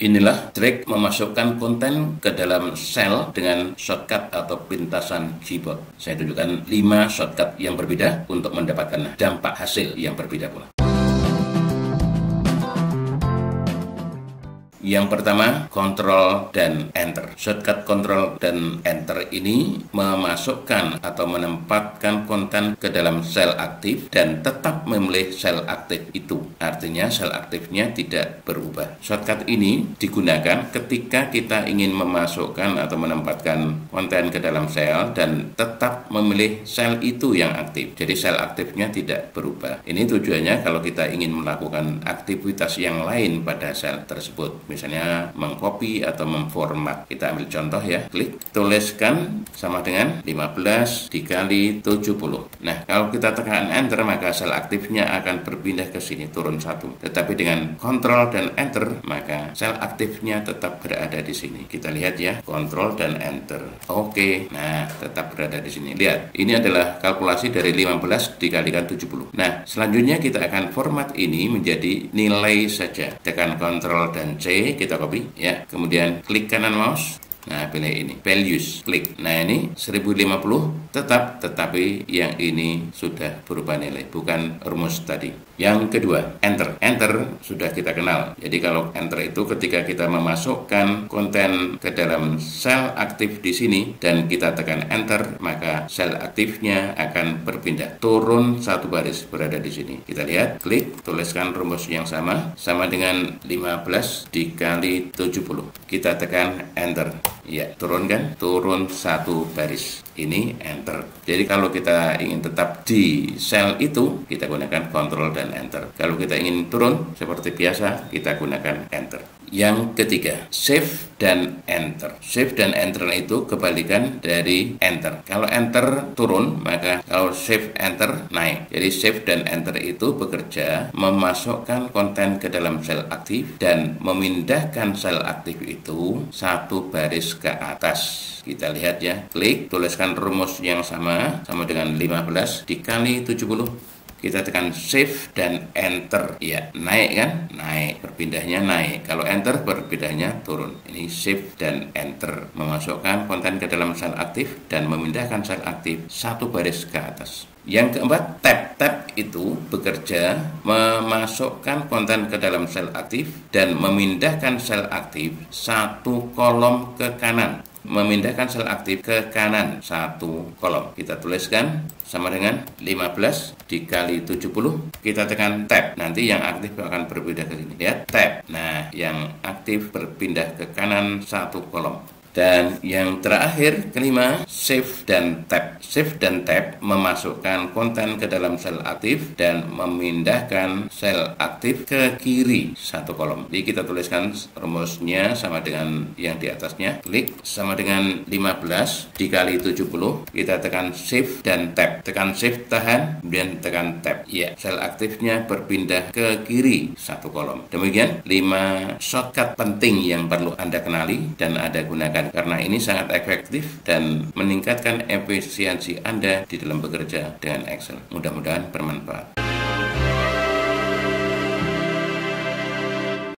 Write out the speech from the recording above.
Inilah trik memasukkan konten ke dalam sel dengan shortcut atau pintasan keyboard. Saya tunjukkan 5 shortcut yang berbeda untuk mendapatkan dampak hasil yang berbeda pula. Yang pertama, Ctrl dan Enter. Shortcut Ctrl dan Enter ini memasukkan atau menempatkan konten ke dalam sel aktif dan tetap memilih sel aktif itu. Artinya sel aktifnya tidak berubah. Shortcut ini digunakan ketika kita ingin memasukkan atau menempatkan konten ke dalam sel dan tetap memilih sel itu yang aktif. Jadi sel aktifnya tidak berubah. Ini tujuannya kalau kita ingin melakukan aktivitas yang lain pada sel tersebut. Misalnya mengcopy atau memformat. Kita ambil contoh ya, klik, tuliskan sama dengan 15 dikali 70. Nah, kalau kita tekan Enter maka sel aktifnya akan berpindah ke sini, turun 1. Tetapi dengan Ctrl dan Enter maka sel aktifnya tetap berada di sini. Kita lihat ya, Ctrl dan Enter. Oke, nah tetap berada di sini. Lihat, ini adalah kalkulasi dari 15 dikalikan 70. Nah, selanjutnya kita akan format ini menjadi nilai saja. Tekan Ctrl dan C, kita copy ya, kemudian klik kanan mouse. Nah, pilih ini, values, klik. Nah, ini 1050 tetap, tetapi yang ini sudah berubah nilai, bukan rumus tadi. Yang kedua, Enter. Enter sudah kita kenal. Jadi kalau Enter itu ketika kita memasukkan konten ke dalam sel aktif di sini dan kita tekan Enter, maka sel aktifnya akan berpindah. Turun 1 baris berada di sini. Kita lihat, klik, tuliskan rumus yang sama dengan 15 dikali 70. Kita tekan Enter. Ya, turun kan? Turun 1 baris. Ini Enter. Jadi kalau kita ingin tetap di sel itu, kita gunakan Ctrl dan Enter. Kalau kita ingin turun seperti biasa, kita gunakan Enter. Yang ketiga, Shift dan Enter. Shift dan Enter itu kebalikan dari Enter. Kalau Enter turun, maka kalau Shift Enter naik. Jadi Shift dan Enter itu bekerja memasukkan konten ke dalam sel aktif dan memindahkan sel aktif itu 1 baris ke atas. Kita lihat ya, klik, tuliskan rumus yang sama dengan 15 dikali 70. Kita tekan Shift dan Enter. Ya, naik kan? Naik, berpindahnya naik. Kalau Enter, berpindahnya turun. Ini Shift dan Enter. Memasukkan konten ke dalam sel aktif dan memindahkan sel aktif 1 baris ke atas. Yang keempat, Tab. Tab itu bekerja memasukkan konten ke dalam sel aktif dan memindahkan sel aktif 1 kolom ke kanan. Memindahkan sel aktif ke kanan 1 kolom. Kita tuliskan sama dengan 15 dikali 70. Kita tekan Tab. Nanti yang aktif akan berpindah ke sini. Lihat, Tab. Nah, yang aktif berpindah ke kanan 1 kolom. Dan yang terakhir, kelima, Shift dan Tab. Shift dan Tab memasukkan konten ke dalam sel aktif dan memindahkan sel aktif ke kiri 1 kolom. Jadi kita tuliskan rumusnya sama dengan yang di atasnya. Klik sama dengan 15 dikali 70. Kita tekan Shift dan Tab. Tekan Shift, tahan, kemudian tekan Tab. Ya, sel aktifnya berpindah ke kiri 1 kolom. Demikian 5 shortcut penting yang perlu Anda kenali dan Anda gunakan karena ini sangat efektif dan meningkatkan efisiensi Anda di dalam bekerja dengan Excel. Mudah-mudahan bermanfaat.